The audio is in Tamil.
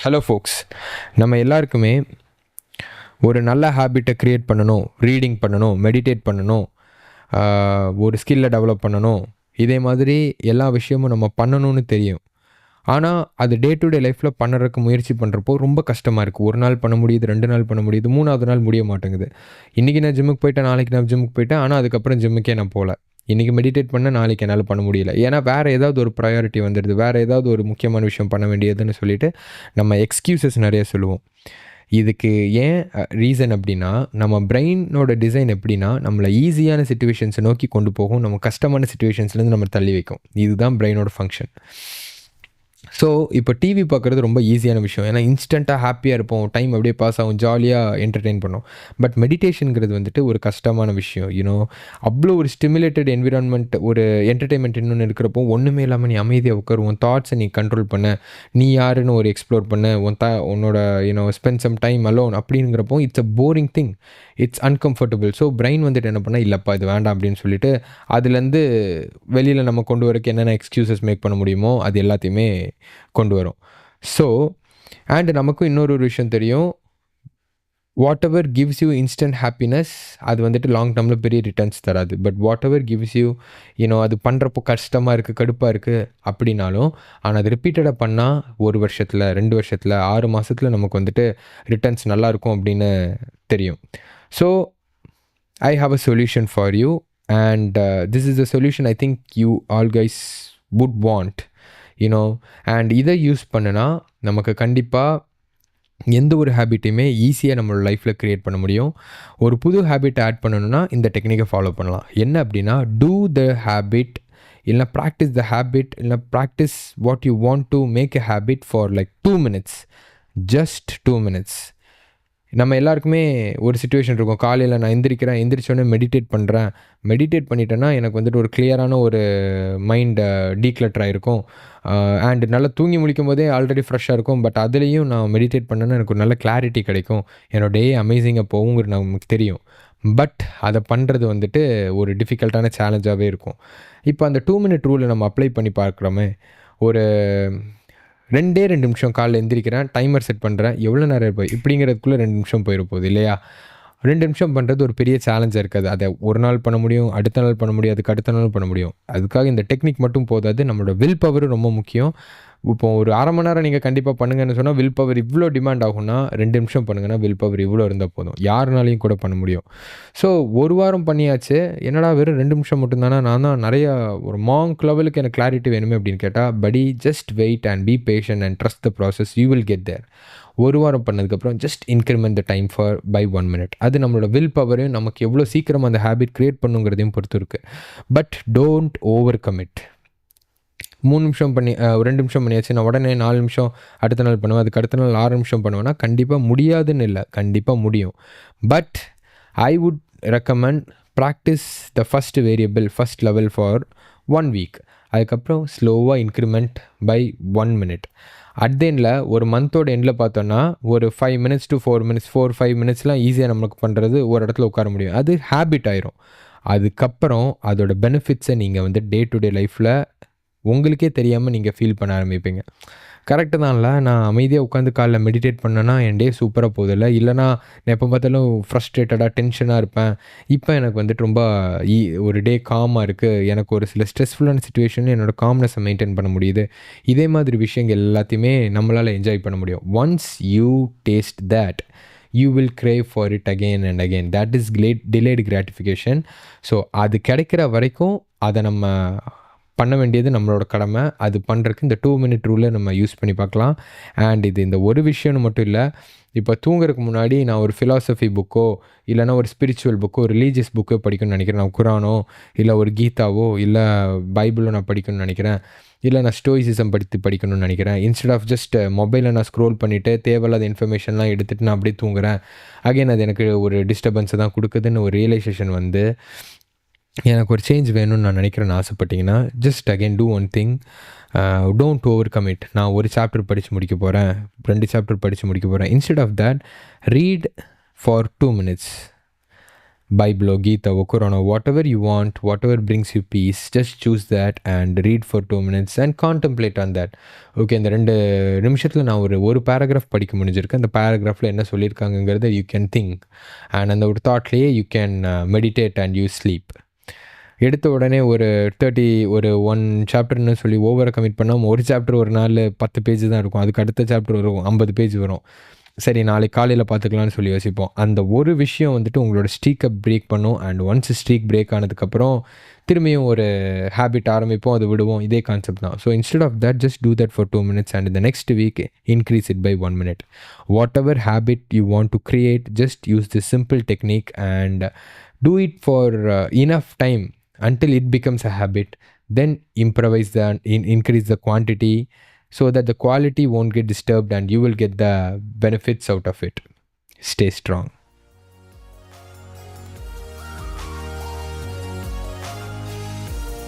ஹலோ ஃபோக்ஸ், நம்ம எல்லாருக்குமே ஒரு நல்ல ஹேபிட்டை க்ரியேட் பண்ணணும், ரீடிங் பண்ணணும், மெடிடேட் பண்ணணும், ஒரு ஸ்கில்லை டெவலப் பண்ணணும், இதே மாதிரி எல்லா விஷயமும் நம்ம பண்ணணும்னு தெரியும். ஆனால் அது டே டு டே லைஃப்பில் பண்ணுறதுக்கு முயற்சி பண்ணுறப்போ ரொம்ப கஷ்டமாக இருக்குது. ஒரு நாள் பண்ண முடியுது, 2 நாள் பண்ண முடியுது, 3வது நாள் முடிய மாட்டேங்குது. இன்றைக்கி நான் ஜிம்முக்கு போயிட்டேன், நாளைக்கு நான் ஜிம்முக்கு போயிட்டேன், ஆனால் அதுக்கப்புறம் ஜிம்முக்கே நான் போகல. இன்றைக்கி மெடிடேட் பண்ண, நாளைக்கு என்னால் பண்ண முடியல. ஏன்னா வேறு ஏதாவது ஒரு ப்ரையாரிட்டி வந்துடுது, வேறு ஏதாவது ஒரு முக்கியமான விஷயம் பண்ண வேண்டியதுன்னு சொல்லிட்டு நம்ம எக்ஸ்கியூசஸ் நிறைய சொல்லுவோம். இதுக்கு ஏன் ரீசன் அப்படின்னா, நம்ம பிரெயினோட டிசைன் எப்படின்னா, நம்மளை ஈஸியான சிச்சுவேஷன்ஸை நோக்கி கொண்டு போகும், நம்ம கஷ்டமான சிச்சுவேஷன்ஸ்லேருந்து நம்ம தள்ளி வைக்கும். இதுதான் பிரெயினோட ஃபங்க்ஷன். ஸோ இப்போ டிவி பார்க்குறது ரொம்ப ஈஸியான விஷயம். ஏன்னா இன்ஸ்டண்ட்டாக ஹாப்பியாக இருப்போம், டைம் அப்படியே பாஸ் ஆகும், ஜாலியாக என்டர்டெயின் பண்ணோம். பட் மெடிடேஷனுங்கிறது வந்துட்டு ஒரு கஷ்டமான விஷயம். அவ்வளோ ஒரு ஸ்டிமுலேட்டட் என்விரான்மெண்ட், ஒரு என்டர்டெயின்மெண்ட் இன்னொன்று இருக்கிறப்போ ஒன்றுமே இல்லாமல் நீ அமைதியாக உட்காரு, உன் தாட்ஸை நீ கண்ட்ரோல் பண்ண, நீ யாருன்னு ஒரு எக்ஸ்ப்ளோர் பண்ண, உன்னோட ஸ்பெண்ட் சம் டைம் அலோன் அப்படிங்கிறப்போ it's a boring thing, it's uncomfortable. So brain வந்துட்டு என்ன பண்ணால், இல்லைப்பா இது வேண்டாம் அப்படின்னு சொல்லிட்டு அதுலேருந்து வெளியில் நம்ம கொண்டு வரக்கு என்னென்ன எக்ஸ்கியூசஸ் மேக் பண்ண முடியுமோ அது எல்லாத்தையுமே கொண்டு வரும். ஸோ அண்ட் நமக்கும் இன்னொரு விஷயம் தெரியும், what ever gives you instant happiness அது வந்துட்டு லாங் டேர்மில் பெரிய ரிட்டர்ன்ஸ் தராது. But what ever gives you அது பண்ணுறப்போ கஷ்டமாக இருக்குது, கடுப்பாக இருக்குது அப்படின்னாலும், ஆனால் அது ரிப்பீட்டடாக பண்ணால் 1 வருஷத்தில், 2 வருஷத்தில், 6 மாதத்தில் நமக்கு வந்துட்டு ரிட்டர்ன்ஸ் நல்லாயிருக்கும் அப்படின்னு தெரியும். So I have a solution for you and this is a solution I think you all guys would want. And இதை யூஸ் பண்ணுனா நமக்கு கண்டிப்பாக எந்த ஒரு ஹேபிட்டையுமே ஈஸியாக நம்மளோட லைஃப்பில் க்ரியேட் பண்ண முடியும். ஒரு புது ஹேபிட் ஆட் பண்ணணுன்னா இந்த டெக்னிக்கை ஃபாலோ பண்ணலாம். என்ன அப்படின்னா, டூ த ஹேபிட், இல்லைனா ப்ராக்டிஸ் த ஹேபிட், இல்லைனா practice what you want to make a habit for like 2 minutes, just 2 minutes. நம்ம எல்லாருக்குமே ஒரு சிச்சுவேஷன் இருக்கும், காலையில் நான் எந்திரிச்சோடனே மெடிடேட் பண்ணிட்டேன்னா எனக்கு வந்துட்டு ஒரு கிளியரான ஒரு மைண்ட் டீக்ளட்டர் ஆகிருக்கும். அண்ட் நல்லா தூங்கி முடிக்கும் போதே ஆல்ரெடி ஃப்ரெஷ்ஷாக இருக்கும். பட் அதுலேயும் நான் மெடிடேட் பண்ணேன்னா எனக்கு ஒரு நல்ல கிளாரிட்டி கிடைக்கும், என்னோட டே அமேசிங்காக போகுங்கிறது நமக்கு தெரியும். பட் அதை பண்ணுறது வந்துட்டு ஒரு டிஃபிகல்ட்டான சேலஞ்சாகவே இருக்கும். இப்போ அந்த 2 minute ரூலை நம்ம அப்ளை பண்ணி பார்க்குறோமே, ஒரு 2 நிமிஷம் காலைல எந்திரிக்கிறேன், டைமர் செட் பண்ணுறேன், எவ்வளோ நேரம் இருப்போம் இப்படிங்கிறதுக்குள்ளே 2 நிமிஷம் போயிட போகுது இல்லையா? 2 நிமிஷம் பண்ணுறது ஒரு பெரிய சேலஞ்சாக இருக்காது. அதை ஒரு நாள் பண்ண முடியும், அடுத்த நாள் பண்ண முடியும், அதுக்கு அடுத்த நாள் பண்ண முடியும். அதுக்காக இந்த டெக்னிக் மட்டும் போதாது, நம்மளோட வில் பவரும் ரொம்ப முக்கியம். இப்போ ஒரு 1/2 மணி நேரம் நீங்கள் கண்டிப்பாக பண்ணுங்கன்னு சொன்னால் வில் பவர் இவ்வளோ டிமாண்ட் ஆகும்னா, 2 நிமிஷம் பண்ணுங்கன்னா வில் பவர் இவ்வளோ இருந்தால் போதும், யாருனாலையும் கூட பண்ண முடியும். ஸோ 1 வாரம் பண்ணியாச்சு, என்னடா வெறும் 2 நிமிஷம் மட்டும்தானா, நான் தான் நிறையா ஒரு மாங்க் லெவலுக்கு எனக்கு கிளாரிட்டி வேணுமே அப்படின்னு கேட்டால், படி just wait and be patient and trust the process, you will get there. 1 வாரம் பண்ணதுக்கப்புறம் just increment the time for by 1 minute. அது நம்மளோட வில் பவரையும் நமக்கு எவ்வளோ சீக்கிரம் அந்த ஹேபிட் க்ரியேட் பண்ணுங்கிறதையும் பொறுத்து இருக்குது. But don't over commit. 3 நிமிஷம் பண்ணி 2 நிமிஷம் பண்ணியாச்சு, நான் உடனே 4 நிமிஷம் அடுத்த நாள் பண்ணுவேன், அதுக்கு அடுத்த நாள் 6 நிமிஷம் பண்ணுவேன்னா கண்டிப்பாக முடியாதுன்னு இல்லை, கண்டிப்பாக முடியும். But I would recommend practice the first variable, first level for 1 week. அதுக்கப்புறம் ஸ்லோவாக increment by 1 minute. At the எண்டில் ஒரு மந்தோட எண்டில் பார்த்தோன்னா ஒரு 5 minutes to 4 minutes, 4-5 minutesலாம் ஈஸியாக நம்மளுக்கு பண்ணுறது, ஒரு இடத்துல உட்கார முடியும், அது ஹேபிட் ஆயிரும். அதுக்கப்புறம் அதோட பெனிஃபிட்ஸை நீங்கள் வந்து டே டு டே லைஃப்பில் உங்களுக்கே தெரியாமல் நீங்கள் ஃபீல் பண்ண ஆரம்பிப்பீங்க. கரெக்டு தான்ல, நான் அமைதியாக உட்காந்து காலைல மெடிடேட் பண்ணேன்னா என் டே சூப்பராக போகுதில்ல, இல்லைனா நான் எப்போ பார்த்தாலும் ஃப்ரஸ்ட்ரேட்டடாக டென்ஷனாக இருப்பேன், இப்போ எனக்கு வந்துட்டு ரொம்ப ஒரு டே காமாக இருக்குது, எனக்கு ஒரு சில ஸ்ட்ரெஸ்ஃபுல்லான சிச்சுவேஷனில் என்னோடய காம்னஸை மெயின்டைன் பண்ண முடியுது. இதே மாதிரி விஷயங்கள் எல்லாத்தையுமே நம்மளால் என்ஜாய் பண்ண முடியும். Once you taste that, you will crave for it again and again. That is delayed gratification. So அது கிடைக்கிற வரைக்கும் அதை நம்ம பண்ண வேண்டியது நம்மளோட கடமை. அது பண்ணுறதுக்கு இந்த 2 minute ரூலை நம்ம யூஸ் பண்ணி பார்க்கலாம். அண்ட் இது இந்த ஒரு விஷயம்னு மட்டும் இல்லை, இப்போ தூங்குறதுக்கு முன்னாடி நான் ஒரு ஃபிலாசபி புக்கோ, இல்லைனா ஒரு ஸ்பிரிச்சுவல் புக்கோ, ஒரு ரிலீஜியஸ் புக்கோ படிக்கணும்னு நினைக்கிறேன். நான் குரானோ, இல்லை ஒரு கீதாவோ, இல்லை பைபிளோ நான் படிக்கணும்னு நினைக்கிறேன், இல்லை நான் ஸ்டோயிசிசம் படிக்கணும்னு நினைக்கிறேன். இன்ஸ்டெட் ஆஃப் ஜஸ்ட் மொபைலில் நான் ஸ்க்ரோல் பண்ணிவிட்டு தேவையில்லாத இன்ஃபர்மேஷன்லாம் எடுத்துகிட்டு நான் அப்படியே தூங்குறேன், அகைன் அது எனக்கு ஒரு டிஸ்டர்பன்ஸை தான் கொடுக்குதுன்னு ஒரு ரியலைசேஷன் வந்து எனக்கு ஒரு சேஞ்ச் வேணும்னு நான் நினைக்கிறேன்னு ஆசைப்பட்டிங்கன்னா, just again do one thing, don't over commit. நான் ஒரு சாப்டர் படித்து முடிக்க போகிறேன், 2 சாப்டர் படித்து முடிக்க போகிறேன். Instead of that, read for 2 minutes. Bible, Gita, Quran, whatever you want, whatever brings you peace, just choose that and read for 2 minutes and contemplate on that. Okay, இந்த 2 நிமிஷத்தில் நான் ஒரு பேராகிராஃப் படிக்க முடிஞ்சிருக்கு. அந்த பேராகிராஃபில் என்ன சொல்லியிருக்காங்கங்கிறத யூ கேன் திங்க் அண்ட் அந்த ஒரு தாட்லேயே you can meditate and you sleep. எடுத்த உடனே ஒரு 1 சாப்டர்னு சொல்லி ஓவரை கமிட் பண்ணாமல் ஒரு சாப்டர் ஒரு நாள் 10 பேஜ் தான் இருக்கும். அதுக்கு அடுத்த சாப்டர் வரும் 50 பேஜ் வரும். சரி, நாளைக்கு காலையில் பார்த்துக்கலான்னு சொல்லி யோசிப்போம். அந்த ஒரு விஷயம் வந்துட்டு உங்களோட ஸ்ட்ரீக்கை பிரேக் பண்ணும். அண்ட் ஒன்ஸ் ஸ்ட்ரீக் பிரேக் ஆனதுக்கப்புறம் திரும்பியும் ஒரு ஹேபிட் ஆரம்பிப்போம், அதை விடுவோம். இதே கான்செப்ட் தான். So instead of that just do that for 2 minutes and the next week increase it by 1 minute. Whatever habit you want to create, just use this simple technique and do it for enough time until it becomes a habit. Then improvise increase the quantity so that the quality won't get disturbed and you will get the benefits out of it. Stay strong.